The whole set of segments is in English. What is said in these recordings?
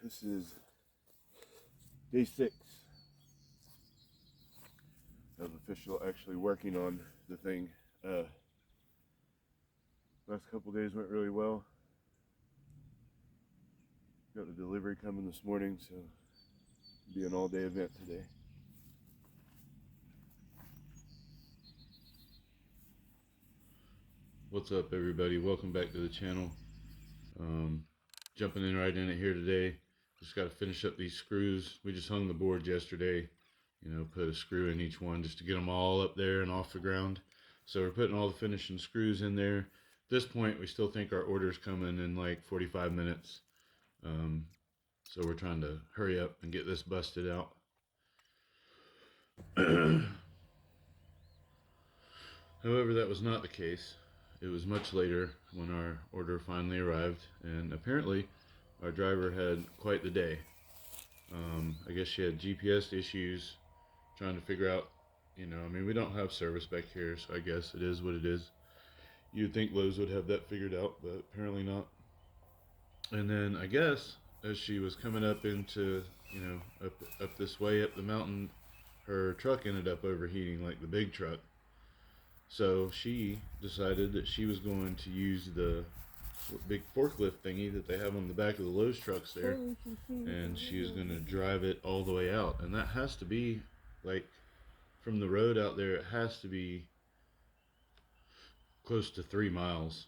This is day 6 of official actually working on the thing. Last couple days went really well. Got the delivery coming this morning, so it'll be an all-day event today. What's up, everybody? Welcome back to the channel. Jumping in right in it here today. Just got to finish up these screws. We just hung the board yesterday, put a screw in each one just to get them all up there and off the ground. So we're putting all the finishing screws in there. At this point, we still think our order's coming in like 45 minutes. So we're trying to hurry up and get this busted out. However, that was not the case. It was much later when our order finally arrived, and apparently our driver had quite the day. I guess she had GPS issues, trying to figure out, we don't have service back here, so I guess it is what it is. You'd think Lowe's would have that figured out, but apparently not. And then I guess as she was coming up into, up this way up the mountain, her truck ended up overheating, like the big truck. So she decided that she was going to use the big forklift thingy that they have on the back of the Lowe's trucks there, and she was going to drive it all the way out. And that has to be, like, from the road out there, it has to be close to 3 miles.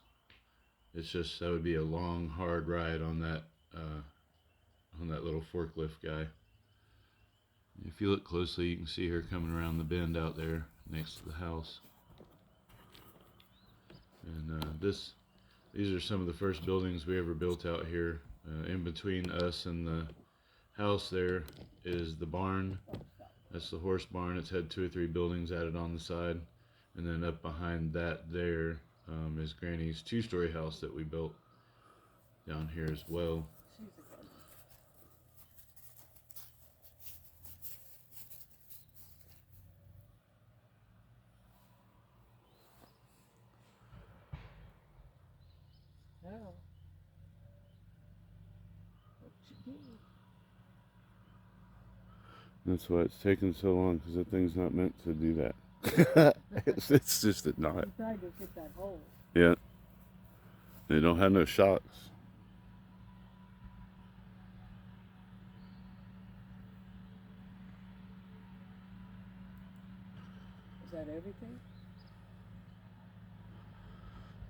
It's just, that would be a long, hard ride on that little forklift guy. If you look closely, you can see her coming around the bend out there next to the house. And these are some of the first buildings we ever built out here. In between us and the house there is the barn. That's the horse barn. It's had 2 or 3 buildings added on the side. And then up behind that there is Granny's 2-story house that we built down here as well. Oh. What you do? That's why it's taking so long, because the thing's not meant to do that. it's just not. You tried to hit that hole. Yeah. They don't have no shocks. Is that everything?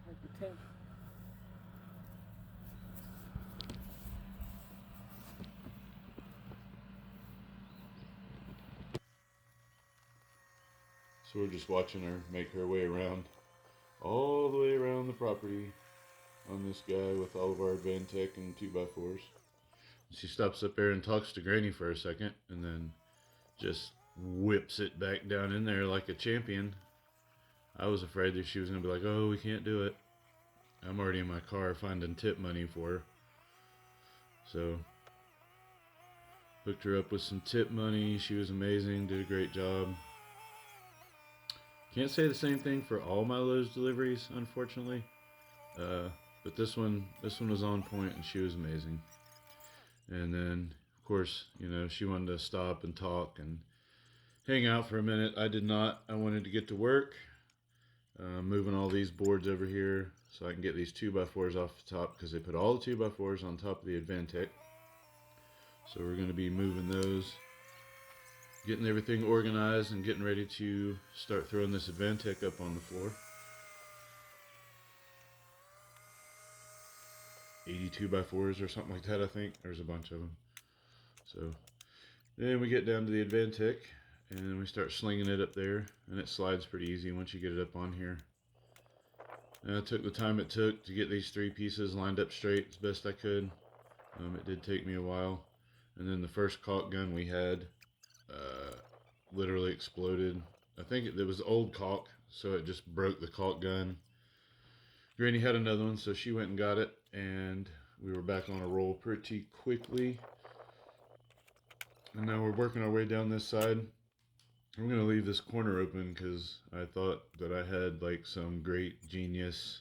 Like the tent? So we're just watching her make her way around, all the way around the property on this guy with all of our Advantech and 2x4s. She stops up there and talks to Granny for a second, and then just whips it back down in there like a champion. I was afraid that she was going to be like, oh, we can't do it. I'm already in my car finding tip money for her. So, hooked her up with some tip money. She was amazing, did a great job. Can't say the same thing for all my Lowe's deliveries, unfortunately. But this one was on point, and she was amazing. And then, of course, she wanted to stop and talk and hang out for a minute. I did not. I wanted to get to work. Moving all these boards over here so I can get these 2x4s off the top, because they put all the 2x4s on top of the Advantech. So we're going to be moving those, getting everything organized, and getting ready to start throwing this Advantech up on the floor. 82x4s or something like that, I think. There's a bunch of them. So then we get down to the Advantech, and then we start slinging it up there, and it slides pretty easy once you get it up on here. And I took the time it took to get these 3 pieces lined up straight as best I could. It did take me a while. And then the first caulk gun we had literally exploded. I think it was old caulk, so it just broke the caulk gun. Granny had another one, so she went and got it, and we were back on a roll pretty quickly. And now we're working our way down this side. I'm going to leave this corner open because I thought that I had like some great genius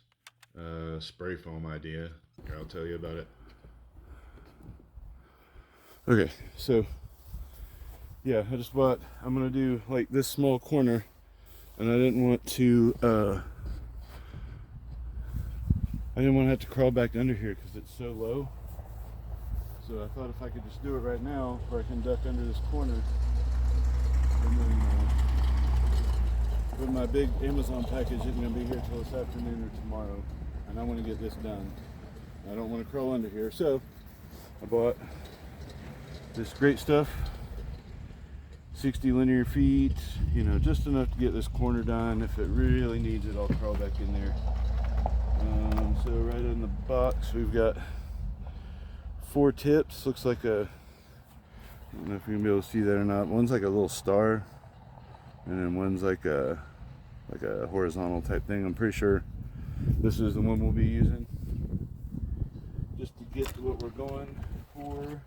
spray foam idea. Here, I'll tell you about it. Okay, so yeah, I'm gonna do like this small corner, and I didn't want to have to crawl back under here because it's so low. So I thought if I could just do it right now, where I can duck under this corner, and then but my big Amazon package isn't gonna be here till this afternoon or tomorrow, and I want to get this done. I don't want to crawl under here, so I bought this great stuff, 60 linear feet, you know, just enough to get this corner done. If it really needs it, I'll crawl back in there. So right in the box, we've got 4 tips. Looks like a, I don't know if you're gonna be able to see that or not. One's like a little star, and then one's like a horizontal type thing. I'm pretty sure this is the one we'll be using, just to get to what we're going for.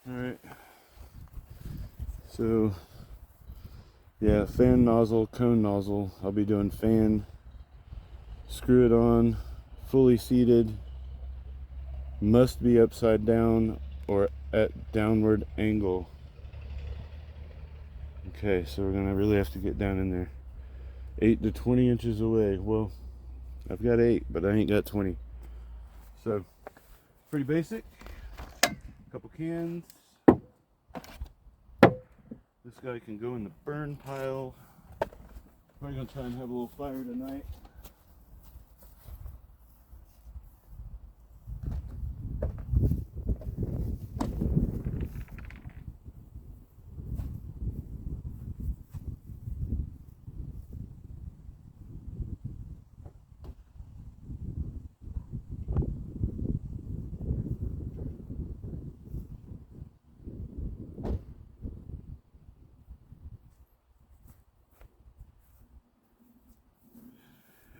Alright, so yeah, fan nozzle, cone nozzle. I'll be doing fan, screw it on, fully seated, must be upside down or at downward angle. Okay, so we're gonna really have to get down in there. 8 to 20 inches away. Well, I've got 8, but I ain't got 20. So, pretty basic. Couple cans. This guy can go in the burn pile. We're gonna try and have a little fire tonight.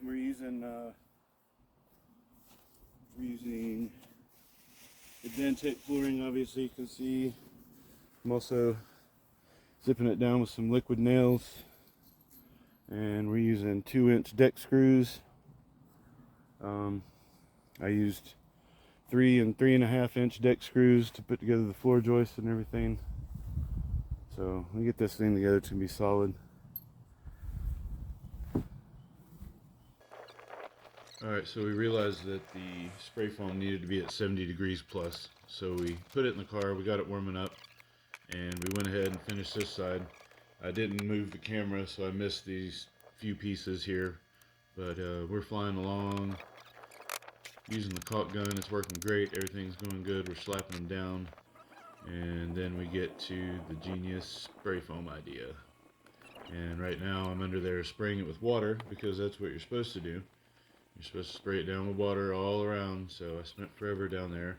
We're using Advantech flooring, obviously you can see. I'm also zipping it down with some liquid nails, and we're using 2-inch deck screws. I used 3 and 3.5-inch deck screws to put together the floor joists and everything. So we get this thing together, it's gonna be solid. Alright, so we realized that the spray foam needed to be at 70 degrees plus. So we put it in the car, we got it warming up, and we went ahead and finished this side. I didn't move the camera, so I missed these few pieces here. But we're flying along, using the caulk gun, it's working great, everything's going good, we're slapping them down. And then we get to the genius spray foam idea. And right now I'm under there spraying it with water, because that's what you're supposed to do. You're supposed to spray it down with water all around, so I spent forever down there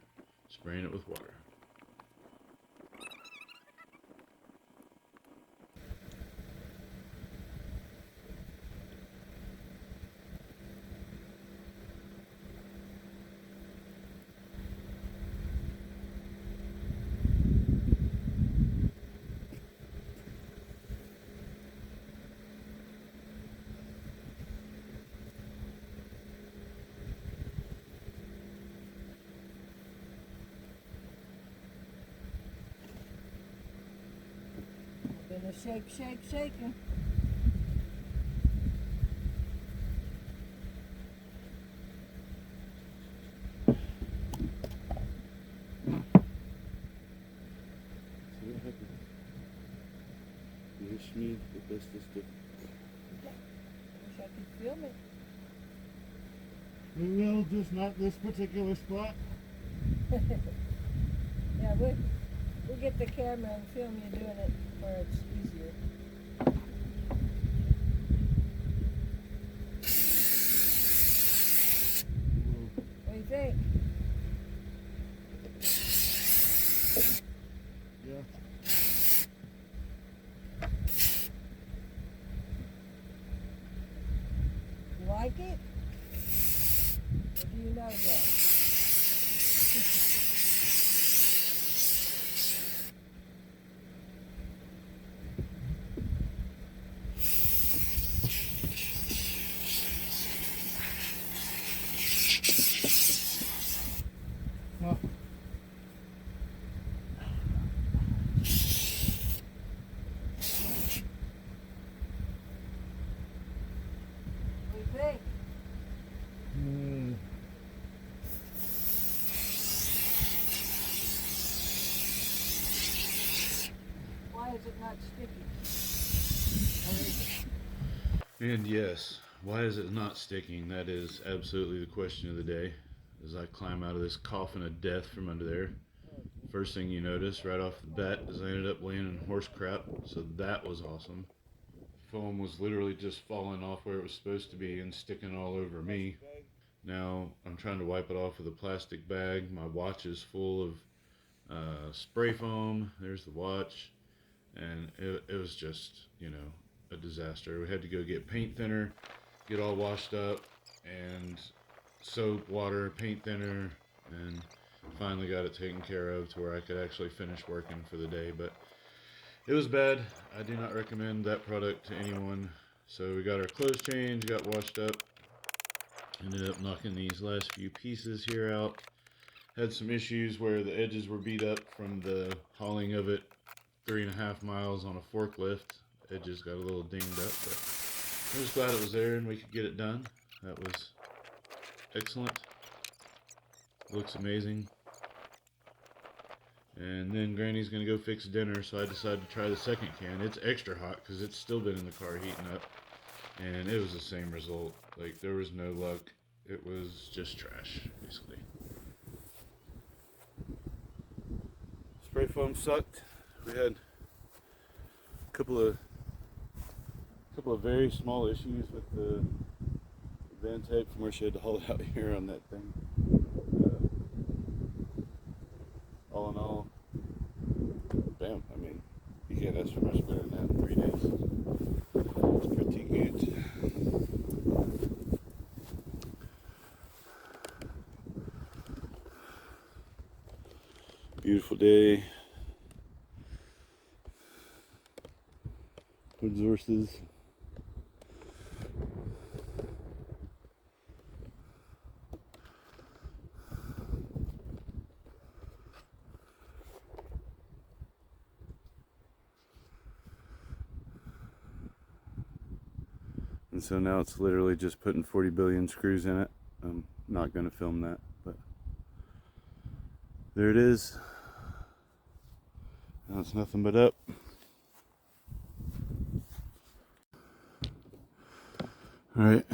spraying it with water. Been a shaking. Wish me the bestest of. Wish I could film it. We will, just not this particular spot. Yeah, we'll get the camera and film you doing it where it's easier. What do you think? Yeah. You like it? Or do you know yet? not sticky? Or is it? And yes, why is it not sticking? That is absolutely the question of the day. As I climb out of this coffin of death from under there, first thing you notice right off the bat is I ended up laying in horse crap, so that was awesome. Foam was literally just falling off where it was supposed to be and sticking all over me. Now I'm trying to wipe it off with a plastic bag. My watch is full of spray foam. There's the watch, and it was just, you know, a disaster. We had to go get paint thinner, get all washed up, and soap, water, paint thinner, and finally got it taken care of to where I could actually finish working for the day. But it was bad. I do not recommend that product to anyone. So we got our clothes changed, got washed up, ended up knocking these last few pieces here out. Had some issues where the edges were beat up from the hauling of it 3.5 miles on a forklift. Edges got a little dinged up, but I'm just glad it was there and we could get it done. That was excellent. Looks amazing. And then Granny's gonna go fix dinner, so I decided to try the second can. It's extra hot because it's still been in the car heating up, and it was the same result. Like, there was no luck. It was just trash, basically. Spray foam sucked. We had a couple of very small issues with the Advantech from where she had to haul it out here on that thing. All in all, bam, I mean, you can't ask for much better than that in 3 days. It's pretty good. Beautiful day. Good horses. And so now it's literally just putting 40 billion screws in it. I'm not going to film that, but there it is. Now it's nothing but up. Alright,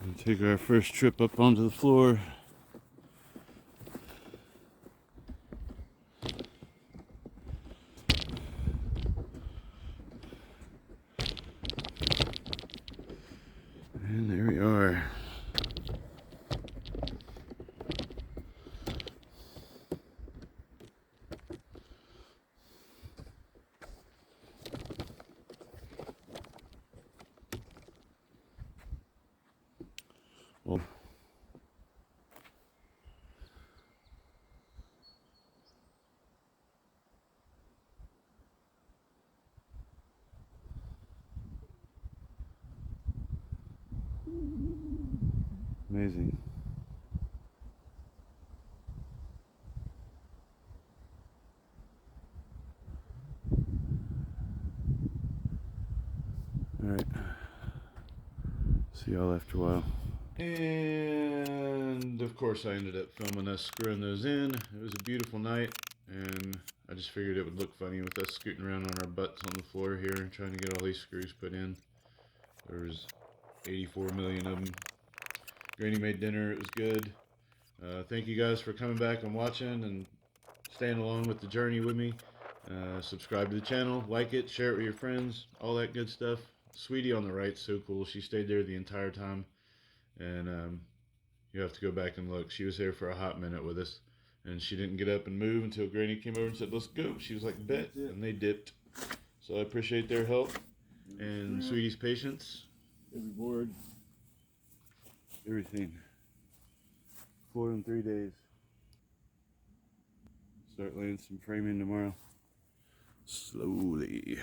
we'll take our first trip up onto the floor. And there we are. Well, amazing. Alright. See y'all after a while. And of course I ended up filming us screwing those in. It was a beautiful night, and I just figured it would look funny with us scooting around on our butts on the floor here trying to get all these screws put in. There was 84 million of them. Granny made dinner. It was good. Thank you guys for coming back and watching and staying along with the journey with me. Subscribe to the channel, like it, share it with your friends, all that good stuff. Sweetie on the right's so cool. She stayed there the entire time, and you have to go back and look. She was there for a hot minute with us, and she didn't get up and move until Granny came over and said, "Let's go." She was like, "Bet," and they dipped. So I appreciate their help and Sweetie's patience. Every board, everything. 4 in 3 days. Start laying some framing tomorrow. Slowly.